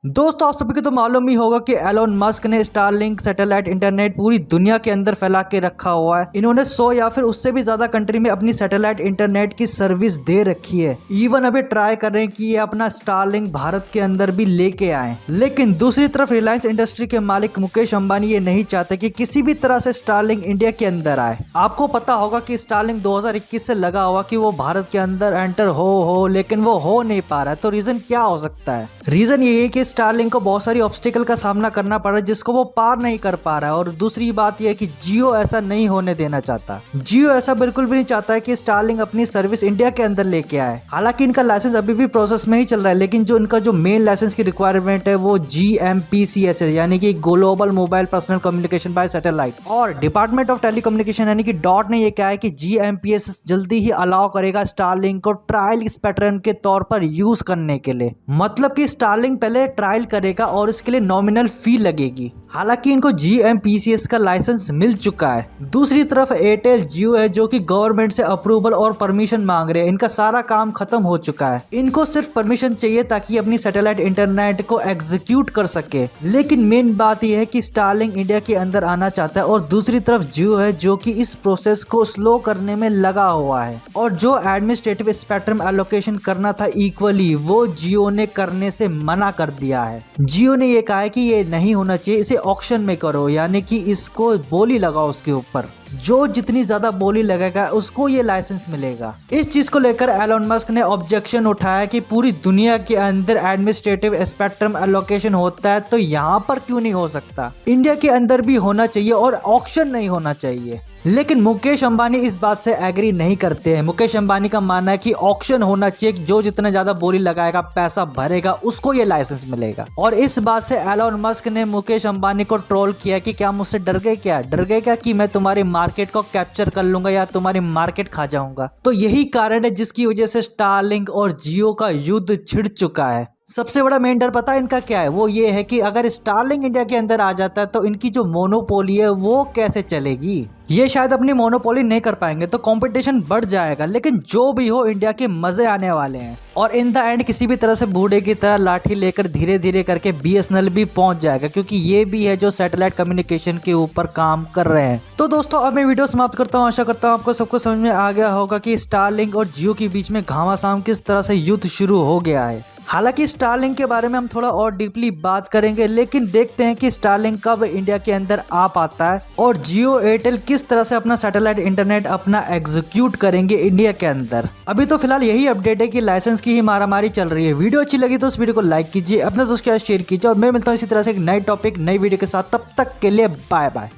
दोस्तों आप सभी को तो मालूम ही होगा कि एलोन मस्क ने स्टारलिंक सैटेलाइट इंटरनेट पूरी दुनिया के अंदर फैला के रखा हुआ है। इन्होंने 100 या फिर उससे भी ज्यादा कंट्री में अपनी सैटेलाइट इंटरनेट की सर्विस दे रखी है। इवन अभी ट्राई कर रहे हैं कि ये अपना स्टारलिंक भारत के अंदर भी लेके आए। लेकिन दूसरी तरफ रिलायंस इंडस्ट्री के मालिक मुकेश अंबानी ये नहीं चाहते कि किसी भी तरह से स्टारलिंक इंडिया के अंदर आए। आपको पता होगा कि स्टारलिंक 2021 से लगा हुआ कि वो भारत के अंदर एंटर हो लेकिन वो हो नहीं पा रहा है। तो रीजन क्या हो सकता है? रीजन ये है कि स्टारलिंक को बहुत सारी ऑब्स्टिकल का सामना करना पड़ रहा है जिसको वो पार नहीं कर पा रहा है। और दूसरी बात यह है कि जियो ऐसा नहीं होने देना चाहता। जियो ऐसा बिल्कुल भी नहीं चाहता है कि स्टारलिंक अपनी सर्विस इंडिया के अंदर लेके आए। हालांकि इनका लाइसेंस अभी भी प्रोसेस में ही चल रहा है, लेकिन जो इनका जो मेन लाइसेंस की रिक्वायरमेंट है वो GMPCS है, यानी कि global mobile personal communication bye satellite. और डिपार्टमेंट ऑफ टेलीकम्युनिकेशन यानी कि डॉट ने यह कहा है कि GMPS जल्दी ही अलाउ करेगा स्टारलिंक को ट्रायल स्पेक्ट्रम के तौर पर यूज करने के लिए। मतलब कि स्टारलिंक पहले ट्रायल करेगा और इसके लिए नॉमिनल फी लगेगी। हालांकि इनको GMPCS का लाइसेंस मिल चुका है। दूसरी तरफ एयरटेल जियो है जो कि गवर्नमेंट से अप्रूवल और परमिशन मांग रहे हैं। इनका सारा काम खत्म हो चुका है। इनको सिर्फ परमिशन चाहिए ताकि अपनी सैटेलाइट इंटरनेट को एग्जीक्यूट कर सके। लेकिन मेन बात यह है कि स्टारलिंक इंडिया के अंदर आना चाहता है। और दूसरी तरफ जियो है जो कि इस प्रोसेस को स्लो करने में लगा हुआ है। और जो एडमिनिस्ट्रेटिव स्पेक्ट्रम एलोकेशन करना था इक्वली, वो जियो ने करने से मना कर दिया है। जियो ने यह कहा है कि ये नहीं होना चाहिए, इसे ऑक्शन में करो, यानी कि इसको बोली लगाओ। उसके ऊपर जो जितनी ज्यादा बोली लगेगा उसको ये लाइसेंस मिलेगा। इस चीज को लेकर एलोन मस्क ने ऑब्जेक्शन उठाया कि पूरी दुनिया के अंदर एडमिनिस्ट्रेटिव स्पेक्ट्रम एलोकेशन होता है तो यहाँ पर क्यों नहीं हो सकता? इंडिया के अंदर भी होना चाहिए और ऑक्शन नहीं होना चाहिए। लेकिन मुकेश अंबानी इस बात से एग्री नहीं करते हैं। मुकेश अंबानी का मानना है कि ऑक्शन होना चाहिए, जो जितना ज्यादा बोली लगाएगा पैसा भरेगा उसको ये लाइसेंस मिलेगा। और इस बात से एलोन मस्क ने मुकेश अंबानी को ट्रोल किया कि क्या मुझसे डर गए क्या कि मैं तुम्हारी मार्केट को कैप्चर कर लूंगा या तुम्हारी मार्केट खा जाऊंगा। तो यही कारण है जिसकी वजह से स्टारलिंक और जियो का युद्ध छिड़ चुका है। सबसे बड़ा मेन डर पता है इनका क्या है? वो ये है कि अगर स्टारलिंक इंडिया के अंदर आ जाता है तो इनकी जो मोनोपोली है वो कैसे चलेगी। ये शायद अपनी मोनोपोली नहीं कर पाएंगे तो कंपटीशन बढ़ जाएगा। लेकिन जो भी हो, इंडिया के मजे आने वाले हैं। और इन द एंड किसी भी तरह से बूढ़े की तरह लाठी लेकर धीरे धीरे करके BSNL भी पहुंच जाएगा, क्योंकि ये भी है जो सैटेलाइट कम्युनिकेशन के ऊपर काम कर रहे हैं। तो दोस्तों अब मैं वीडियो समाप्त करता हूँ। आशा करता हूँ आपको सबको समझ में आ गया होगा कि स्टारलिंक और जियो के बीच में घमासान किस तरह से युद्ध शुरू हो गया है। हालांकि स्टारलिंक के बारे में हम थोड़ा और डीपली बात करेंगे, लेकिन देखते हैं कि स्टारलिंक कब इंडिया के अंदर आ पाता है और जियो एयरटेल किस तरह से अपना सैटेलाइट इंटरनेट अपना एग्जीक्यूट करेंगे इंडिया के अंदर। अभी तो फिलहाल यही अपडेट है कि लाइसेंस की ही मारामारी चल रही है। वीडियो अच्छी लगी तो इस वीडियो को लाइक कीजिए, अपने दोस्तों के साथ शेयर कीजिए और मैं मिलता हूँ इसी तरह से एक नई टॉपिक नई वीडियो के साथ। तब तक के लिए बाय बाय।